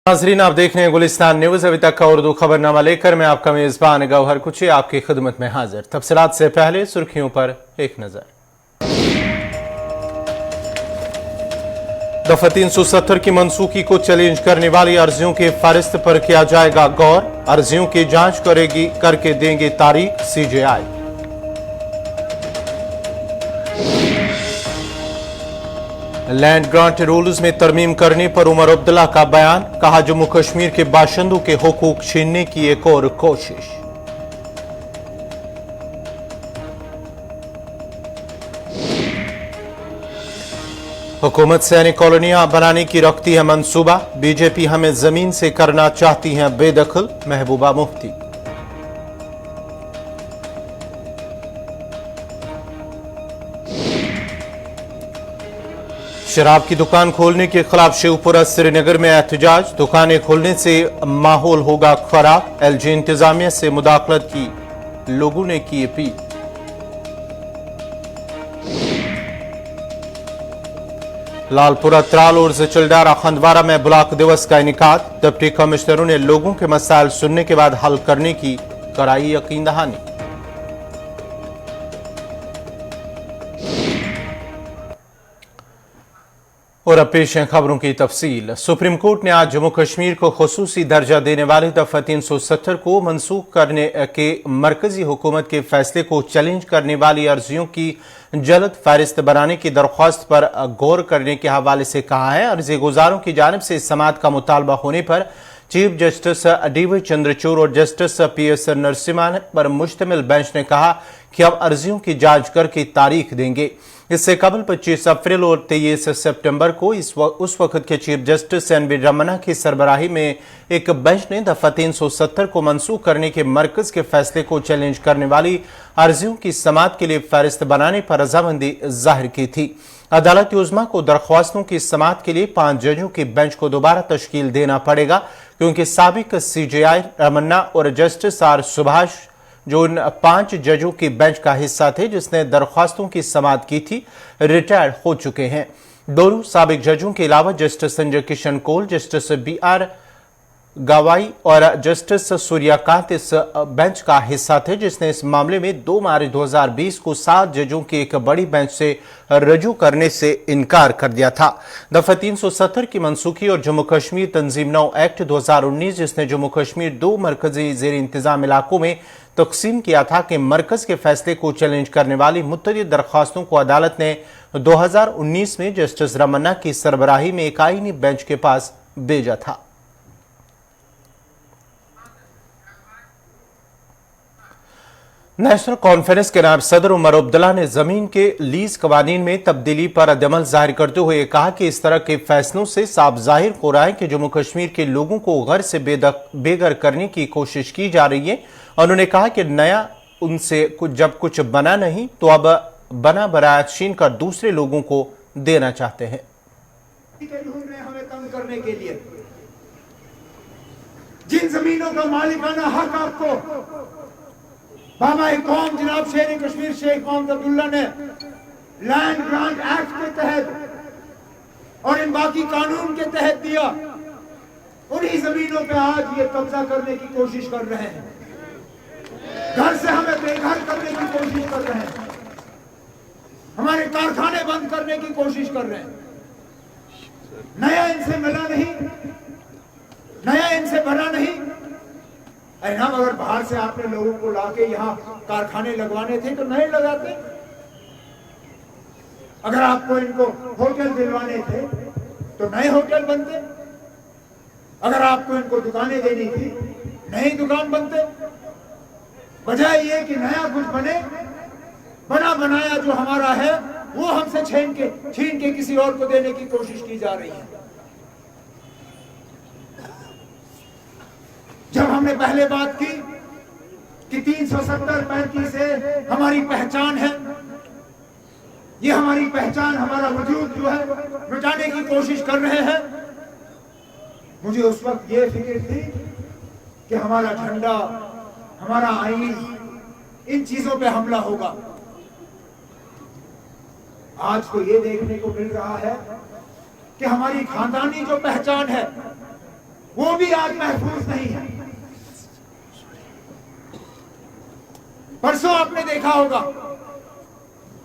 नाजरीन, आप देख रहे हैं गुलिस्तान न्यूज। अभी तक का उर्दू खबरनामा लेकर मैं आपका मेजबान गौहर कुची आपकी खिदमत में हाजिर। तफसीलात से पहले सुर्खियों पर एक नजर। दफा 370 की मनसूखी को चैलेंज करने वाली अर्जियों की फहरिस्त पर किया जाएगा गौर। अर्जियों की जांच करके देंगे तारीख सीजेआई। लैंड ग्रांट रूल्स में तरमीम करने पर उमर अब्दुल्ला का बयान। कहा, जम्मू कश्मीर के बाशिंदों के हुकूक छीनने की एक और कोशिश। हुकूमत सैनिक कॉलोनियां बनाने की रखती है मंसूबा। बीजेपी हमें जमीन से करना चाहती है बेदखल। महबूबा मुफ्ती। शराब की दुकान खोलने के खिलाफ शिवपुरा श्रीनगर में एहतजाज। दुकानें खोलने से माहौल होगा खराब। एलजी इंतजामिया से मुदाखलत की लोगों ने की अपील। लालपुरा, त्राल और जचलडारा खंडवारा में ब्लॉक दिवस का इनेकाद। डिप्टी कमिश्नरों ने लोगों के मसाइल सुनने के बाद हल करने की कराई यकीन दहानी। और अब पेश है खबरों की तफसील। सुप्रीम कोर्ट ने आज जम्मू कश्मीर को खुसूसी दर्जा देने वाले दफा 370 को मनसूख करने के मरकजी हुकूमत के फैसले को चैलेंज करने वाली अर्जियों की जल्द फहरिस्त बनाने की दरख्वास्त पर गौर करने के हवाले से कहा है। अर्जी गुजारों की जानिब से समाअत का मुतालबा होने पर चीफ जस्टिस डीवाई चंद्रचूड़ और जस्टिस पीएस नरसिम्हा पर मुश्तमिल बेंच ने कहा कि अब अर्जियों की जांच करके तारीख देंगे। इससे कबल 25 अप्रैल और 23 सितंबर को उस वक्त के चीफ जस्टिस एनवी रमन्ना की सरबराही में एक बेंच ने दफा 370 को मनसूख करने के मरकज के फैसले को चैलेंज करने वाली अर्जियों की समाअत के लिए फहरिस्त बनाने पर रजामंदी जाहिर की थी। अदालत उज़्मा को दरख्वास्तों की समाअत के लिए 5 जजों की बेंच को दोबारा तश्कील देना पड़ेगा, क्योंकि साबिक सीजेआई रमन्ना और जस्टिस आर सुभाष, जो इन 5 जजों की बेंच का हिस्सा थे जिसने दरख्वास्तों की समाअत की थी, रिटायर्ड हो चुके हैं। दोनों साबिक जजों के अलावा justice Sanjay Kishan Kaul, justice BR Gavai और जस्टिस सूर्यकांत इस बेंच का हिस्सा थे, जिसने इस मामले में 2 मार्च 2020 को 7 जजों की एक बड़ी बेंच से रजू करने से इनकार कर दिया था। दफा 370 की मनसूखी और जम्मू कश्मीर तंजीम 9 एक्ट 2019, जिसने जम्मू कश्मीर 2 मरकजी जेर इंतजाम इलाकों में तकसीम किया था, कि मरकज के फैसले को चैलेंज करने वाली मुतअद्दिद दरख्वास्तों को अदालत ने 2019 में जस्टिस रमन्ना की सरबराही में एक आईनी बेंच के पास भेजा था। नेशनल कॉन्फ्रेंस के नायब सदर उमर अब्दुल्ला ने जमीन के लीज कवानीन में तब्दीली पर रद्दअमल जाहिर करते हुए कहा कि इस तरह के फैसलों से साफ जाहिर हो रहा है कि जम्मू कश्मीर के लोगों को घर से बेघर करने की कोशिश की जा रही है। उन्होंने कहा कि नया उनसे जब कुछ बना नहीं तो अब बना बनाया छीन कर दूसरे लोगों को देना चाहते हैं। हमें कम करने के लिए जिन जमीनों का मालिकाना हक आपको बाबा कौम जनाब शेर कश्मीर शेख मोहम्मद अब्दुल्ला ने लैंड ग्रांट एक्ट के तहत और इन बाकी कानून के तहत दिया, उन्हीं जमीनों पे आज ये कब्जा करने की कोशिश कर रहे हैं। घर से हमें बेघर करने की कोशिश कर रहे हैं, हमारे कारखाने बंद करने की कोशिश कर रहे हैं। नया इनसे मिला नहीं, नया इनसे बना नहीं। हम अगर बाहर से आपने लोगों को लाके यहाँ कारखाने लगवाने थे तो नए लगाते। अगर आपको इनको होटल दिलवाने थे तो नए होटल बनते। अगर आपको इनको दुकानें देनी थी नई दुकान बनते। बजाय ये कि नया कुछ बने, बना बनाया जो हमारा है वो हमसे छीन के किसी और को देने की कोशिश की जा रही है। जब हमने पहले बात की कि 370-35 से हमारी पहचान है, ये हमारी पहचान, हमारा वजूद जो है मिटाने की कोशिश कर रहे हैं, मुझे उस वक्त ये फिक्र थी कि हमारा झंडा, हमारा आईन, इन चीजों पे हमला होगा। आज तो ये देखने को मिल रहा है कि हमारी खानदानी जो पहचान है वो भी आज महफूज नहीं है। परसों आपने देखा होगा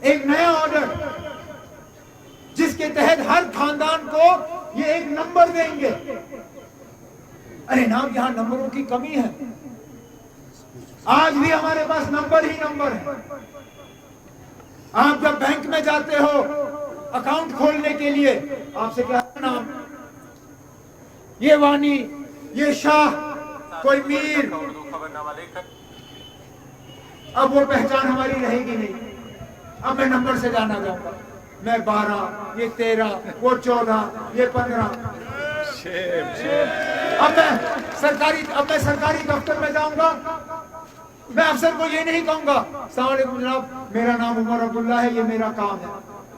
एक नया ऑर्डर जिसके तहत हर खानदान को ये एक नंबर देंगे। अरे नाम, यहां नंबरों की कमी है। आज भी हमारे पास नंबर ही नंबर है। आप जब बैंक में जाते हो अकाउंट खोलने के लिए, आपसे क्या नाम, ये वानी, ये शाह, कोई मीर, अब वो पहचान हमारी रहेगी नहीं। अब मैं नंबर से जाना चाहूंगा, मैं 12, ये 13, वो 14, ये 15। अब मैं सरकारी दफ्तर में जाऊंगा, मैं अफसर को ये नहीं कहूंगा अस्सलाम वालेकुम जनाब, मेरा नाम उमर अब्दुल्ला है, ये मेरा काम है।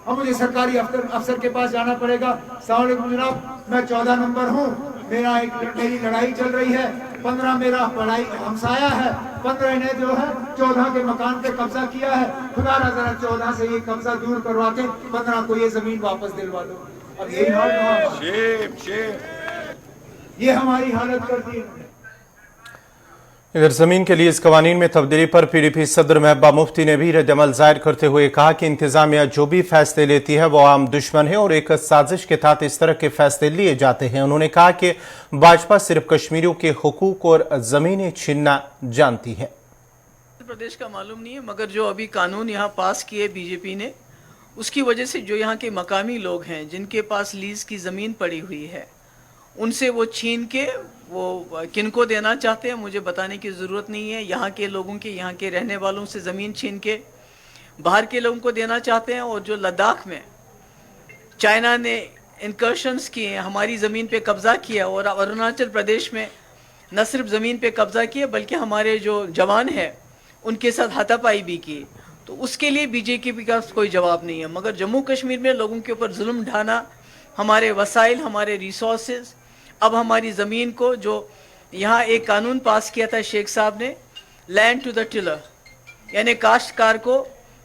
अब मुझे सरकारी अफसर के पास जाना पड़ेगा, अस्सलाम वालेकुम जनाब, मैं 14 नंबर हूँ, मेरी लड़ाई चल रही है, 15 मेरा पढ़ाई हमसाया है, 15 ने जो है 14 के मकान पे कब्जा किया है, खुदा ना जरा 14 से ये कब्जा दूर करवा के 15 को ये जमीन वापस दिलवा दो। अब यही हाल, ये हमारी हालत कर दी इन्होंने। इधर जमीन के लिए इस कवानीन में तब्दीली पर PDP सदर महबूबा मुफ्ती ने भी रद्द-ए-अमल जाहिर करते हुए कहा कि इंतजामिया जो भी फैसले लेती है वो आम दुश्मन है और एक साजिश के तहत इस तरह के फैसले लिए जाते हैं। उन्होंने कहा कि भाजपा सिर्फ कश्मीरियों के हुकूक और जमीनें छीनना जानती है। प्रदेश का मालूम नहीं है, मगर जो अभी कानून यहाँ पास किए बीजेपी ने, उसकी वजह से जो यहाँ के मकामी लोग हैं जिनके पास लीज की ज़मीन पड़ी हुई है, उनसे वो छीन के वो किनको देना चाहते हैं मुझे बताने की ज़रूरत नहीं है। यहाँ के लोगों के, यहाँ के रहने वालों से ज़मीन छीन के बाहर के लोगों को देना चाहते हैं। और जो लद्दाख में चाइना ने इनकर्शंस किए, हमारी ज़मीन पे कब्ज़ा किया, और अरुणाचल प्रदेश में न सिर्फ ज़मीन पे कब्ज़ा किया बल्कि हमारे जो जवान हैं उनके साथ हाथापाई भी की, तो उसके लिए बीजेपी का कोई जवाब नहीं है। मगर जम्मू कश्मीर में लोगों के ऊपर जुल्म ढाना, हमारे वसाइल, हमारे रिसोर्सेज, अब हमारी ज़मीन को, जो यहाँ एक कानून पास किया था शेख साहब ने, लैंड टू द टिलर, यानी काश्तकार को,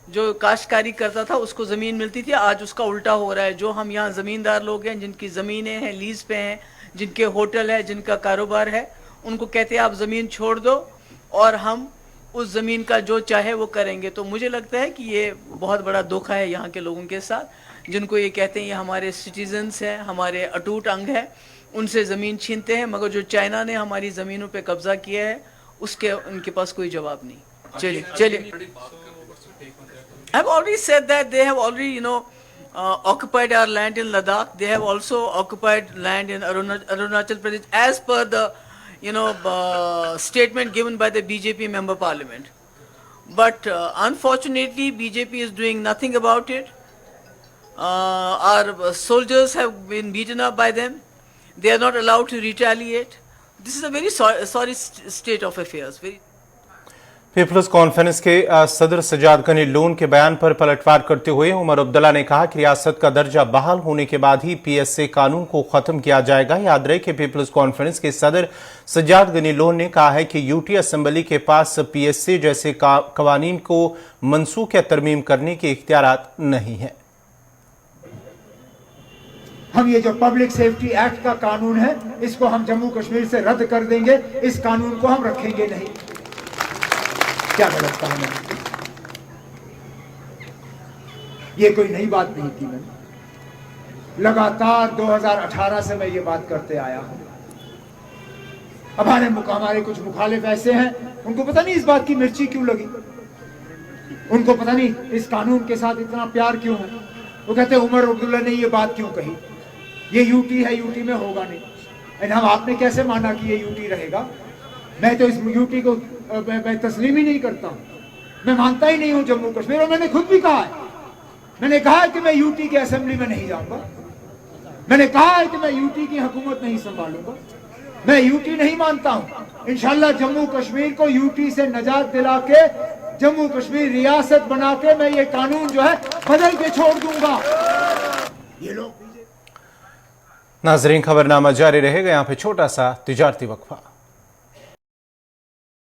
जो काश्तकारी करता था उसको ज़मीन मिलती थी, आज उसका उल्टा हो रहा है। जो हम यहाँ ज़मींदार लोग हैं, जिनकी ज़मीनें हैं, लीज़ पे हैं, जिनके होटल है, जिनका कारोबार है, उनको कहते हैं आप ज़मीन छोड़ दो और हम उस ज़मीन का जो चाहे वो करेंगे। तो मुझे लगता है कि ये बहुत बड़ा धोखा है यहाँ के लोगों के साथ, जिनको ये कहते हैं ये हमारे सिटीजन्स हैं, हमारे अटूट अंग हैं, उनसे ज़मीन छीनते हैं। मगर जो चाइना ने हमारी ज़मीनों पे कब्ज़ा किया है उसके उनके पास कोई जवाब नहीं। चलिए I have already said that they have already occupied our land in Ladakh. They have also occupied land in Arunachal Pradesh as per the statement given by the BJP member parliament. But unfortunately BJP is doing nothing about it. Our soldiers have been beaten up by them. They are not allowed to retaliate. This is a very sorry state of affairs. People's conference के सदर Sajjad Ghani loan के बयान पर पलटवार करते हुए उमर अब्दुल्ला ने कहा कि रियासत का दर्जा बहाल होने के बाद ही PSA कानून को खत्म किया जाएगा। याद रहे कि पीपल्स कॉन्फ्रेंस के सदर सजाद गनी लोन ने कहा है कि यूटी असेंबली के पास PSA जैसे कवानीन को मनसूख या तरमीम करने के इख्तियारात नहीं है। हम ये जो पब्लिक सेफ्टी एक्ट का कानून है इसको हम जम्मू कश्मीर से रद्द कर देंगे, इस कानून को हम रखेंगे नहीं। क्या गलत कहा मैंने? ये कोई नई बात नहीं की मैंने, लगातार 2018 से मैं ये बात करते आया हूं। अब हमारे कुछ मुखालिफ ऐसे हैं, उनको पता नहीं इस बात की मिर्ची क्यों लगी, उनको पता नहीं इस कानून के साथ इतना प्यार क्यों है। वो कहते हैं उमर अब्दुल्ला ने ये बात क्यों कही, ये यूटी है, यूटी में होगा नहीं। हम आपने कैसे माना कि ये यूटी रहेगा? मैं तो इस यूटी को मैं तस्लीम ही नहीं करता हूं, मैं मानता ही नहीं हूं जम्मू कश्मीर। और मैंने खुद भी कहा है, मैंने कहा है कि मैं यूटी की असेंबली में नहीं जाऊंगा, मैंने कहा है कि मैं यूटी की हुकूमत नहीं संभालूंगा, मैं यूटी नहीं मानता हूं। इंशाल्लाह जम्मू कश्मीर को यूटी से नजात दिला के जम्मू कश्मीर रियासत बना के मैं ये कानून जो है बदल के छोड़ दूंगा। ये लोग नाजरीन, खबरनामा जारी रहेगा। यहाँ पे छोटा सा तिजारती वक्फा।